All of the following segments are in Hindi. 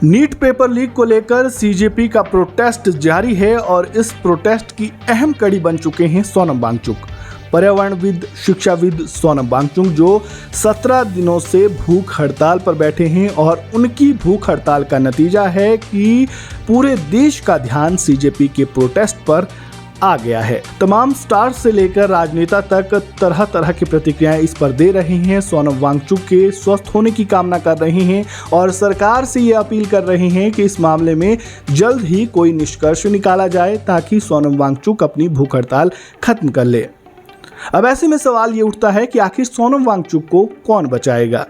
नीट पेपर लीक को लेकर सीजेपी का प्रोटेस्ट जारी है और इस प्रोटेस्ट की अहम कड़ी बन चुके हैं सोनम वांगचुक। पर्यावरणविद, शिक्षाविद सोनम वांगचुक जो 17 दिनों से भूख हड़ताल पर बैठे हैं और उनकी भूख हड़ताल का नतीजा है कि पूरे देश का ध्यान सीजेपी के प्रोटेस्ट पर आ गया है। तमाम स्टार्स से लेकर राजनेता तक तरह तरह की प्रतिक्रियाएं इस पर दे रहे हैं। सोनम वांगचुक के स्वस्थ होने की कामना कर रहे हैं और सरकार से ये अपील कर रहे हैं कि इस मामले में जल्द ही कोई निष्कर्ष निकाला जाए ताकि सोनम वांगचुक अपनी भूख हड़ताल खत्म कर ले। अब ऐसे में सवाल ये उठता है कि आखिर सोनम वांगचुक को कौन बचाएगा?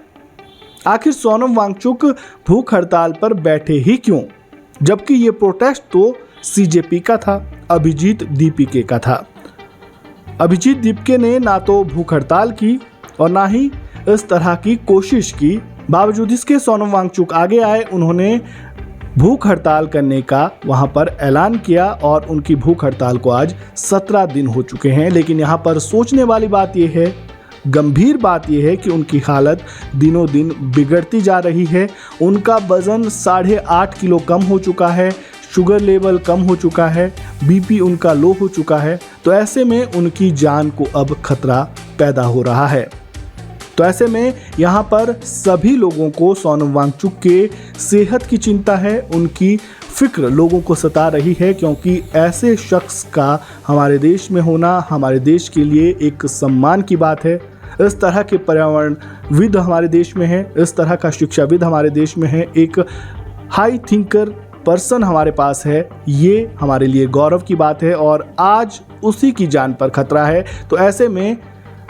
आखिर सोनम वांगचुक भूख हड़ताल पर बैठे ही क्यों, जबकि ये प्रोटेस्ट तो सीजेपी का था, अभिजीत दीपिके का था। अभिजीत दीपिके ने ना तो भूख हड़ताल की और ना ही इस तरह की कोशिश की। बावजूद इसके सोनम वांगचुक आगे आए, उन्होंने भूख हड़ताल करने का वहां पर ऐलान किया और उनकी भूख हड़ताल को आज 17 दिन हो चुके हैं। लेकिन यहाँ पर सोचने वाली बात यह है, गंभीर बात यह है कि उनकी हालत दिनों दिन बिगड़ती जा रही है। उनका वजन 8.5 किलो कम हो चुका है, शुगर लेवल कम हो चुका है, बीपी उनका लो हो चुका है। तो ऐसे में उनकी जान को अब खतरा पैदा हो रहा है। तो ऐसे में यहाँ पर सभी लोगों को सोनम वांगचुक के सेहत की चिंता है, उनकी फिक्र लोगों को सता रही है, क्योंकि ऐसे शख्स का हमारे देश में होना हमारे देश के लिए एक सम्मान की बात है। इस तरह के पर्यावरणविद हमारे देश में है, इस तरह का शिक्षाविद हमारे देश में है, एक हाई थिंकर पर्सन हमारे पास है। ये हमारे लिए गौरव की बात है और आज उसी की जान पर खतरा है। तो ऐसे में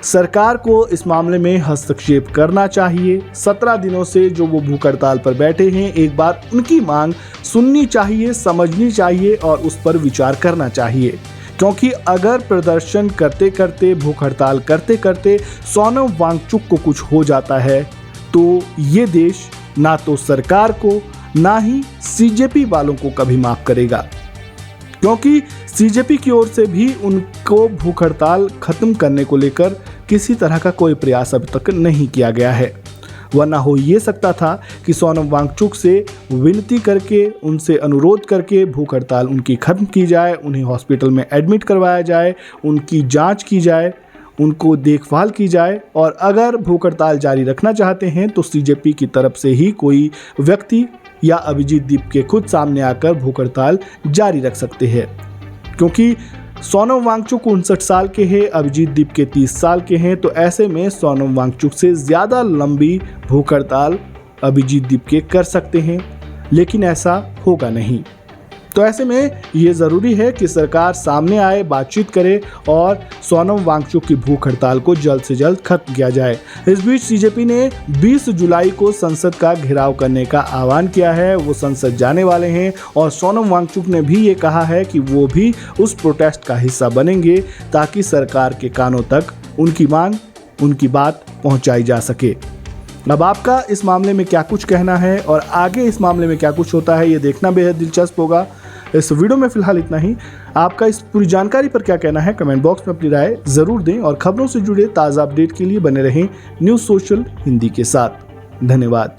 सरकार को इस मामले में हस्तक्षेप करना चाहिए। 17 दिनों से जो वो भूख हड़ताल पर बैठे हैं, एक बार उनकी मांग सुननी चाहिए, समझनी चाहिए और उस पर विचार करना चाहिए। क्योंकि अगर प्रदर्शन करते करते, भूख हड़ताल करते करते सोनम वांगचुक को कुछ हो जाता है तो ये देश ना तो सरकार को ना ही सीजेपी वालों को कभी माफ करेगा, क्योंकि सीजेपी की ओर से भी उनको भूख हड़ताल खत्म करने को लेकर किसी तरह का कोई प्रयास अभी तक नहीं किया गया है। वरना हो ये सकता था कि सोनम वांगचुक से विनती करके, उनसे अनुरोध करके भूख हड़ताल उनकी खत्म की जाए, उन्हें हॉस्पिटल में एडमिट करवाया जाए, उनकी जांच की जाए, उनको देखभाल की जाए। और अगर भूख हड़ताल जारी रखना चाहते हैं तो सीजेपी की तरफ से ही कोई व्यक्ति या अभिजीत दीपिके खुद सामने आकर भूख हड़ताल जारी रख सकते हैं, क्योंकि सोनम वांगचुक 59 साल के हैं, अभिजीत दीपिके 30 साल के हैं। तो ऐसे में सोनम वांगचुक से ज़्यादा लंबी भूख हड़ताल अभिजीत दीपिके कर सकते हैं, लेकिन ऐसा होगा नहीं। तो ऐसे में ये ज़रूरी है कि सरकार सामने आए, बातचीत करे और सोनम वांगचुक की भूख हड़ताल को जल्द से जल्द खत्म किया जाए। इस बीच सीजेपी ने 20 जुलाई को संसद का घेराव करने का आह्वान किया है। वो संसद जाने वाले हैं और सोनम वांगचुक ने भी ये कहा है कि वो भी उस प्रोटेस्ट का हिस्सा बनेंगे ताकि सरकार के कानों तक उनकी मांग, उनकी बात पहुँचाई जा सके। अब आपका इस मामले में क्या कुछ कहना है और आगे इस मामले में क्या कुछ होता है, ये देखना बेहद दिलचस्प होगा। इस वीडियो में फिलहाल इतना ही। आपका इस पूरी जानकारी पर क्या कहना है, कमेंट बॉक्स में अपनी राय जरूर दें और खबरों से जुड़े ताज़ा अपडेट के लिए बने रहें न्यूज़ सोशल हिंदी के साथ। धन्यवाद।